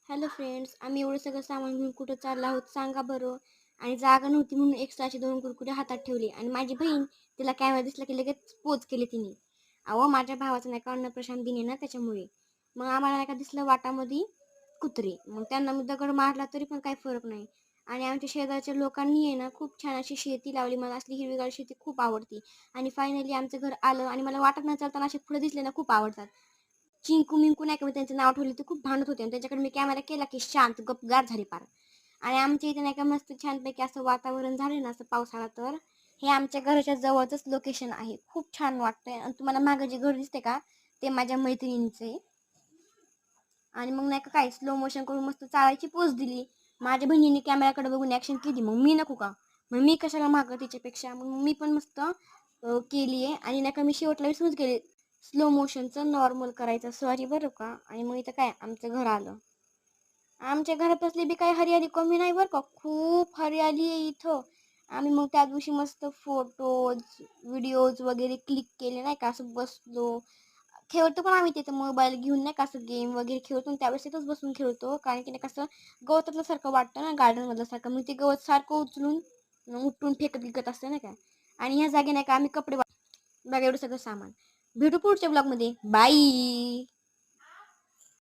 Hello friends, आम्ही एवढं सगळं सामान घेऊन कुठं चाललो आहोत सांगा बरं. आणि जागा नव्हती म्हणून एक्स्ट्राचे 2 कुरकुरे हातात ठेवले आणि माझी बहीण तिला कॅमेरा दिसला की लगेच पोज केले तिने. अहो माझ्या भावाचं नाही का अन्नप्राशन दिन आहे ना त्याच्यामुळे. मग आम्हाला नाही का दिसलं वाटामध्ये कुत्रे. मग त्यांना मी दगड मारला तरी पण काही फरक नाही. आणि आमच्या शेजारच्या लोकांनी आहे ना खूप छान अशी शेती लावली. मला असली हिरवीगार शेती खूप आवडती. आणि फायनली आमचं घर आलं आणि मला वाटत न चालताना असे फुलं दिसले ना खूप आवडतात. चिंकू मिंकू नाही का मी त्यांचं नाव ठेवलं ते खूप भांडत होते आणि त्यांच्याकडे मी कॅमेरा केला की शांत गपगार झाली पार. आणि आमच्या इथे नाही का मस्त छानपैकी असं वातावरण झालं ना असं पावसाळा तर हे आमच्या घराच्या जवळच लोकेशन आहे. खूप छान वाटतंय आणि तुम्हाला मागं जे घर दिसते का ते माझ्या मैत्रिणींचे. आणि मग नाही का काय स्लो मोशन करून मस्त चालायची पोज दिली. माझ्या बहिणीने कॅमेराकडे बघून ऍक्शन केली, मग मी नको का? मग मी कशाला मागं तिच्यापेक्षा, मग मी पण मस्त केली आहे. आणि नाही का मी शेवटला विसरूनच गेले स्लो मोशनचं नॉर्मल करायचं, सॉरी बरं का. आणि मग इथं काय आमचं घर आलं. आमच्या घरात असली बी काही हरियाली कमी नाही बरं का, खूप हरियाली आहे इथं. आम्ही मग त्या दिवशी मस्त फोटोज व्हिडिओज वगैरे क्लिक केले नाही का, असं बसलो खेळतो पण आम्ही तिथे मोबाईल घेऊन नाही का, असं गेम वगैरे खेळतो आणि त्यावेळेस तिथंच बसून खेळतो. कारण की नाही कसं गवतातलं सारखं वाटतं ना, गार्डन मधलं सारखं. मग ते गवत सारखं उचलून उठून फेकत विकत असतं ना काय. आणि ह्या जागी नाही का आम्ही कपडे बघा एवढं सगळं सामान. भेटू पुढच्या ब्लॉग मध्ये, बाई.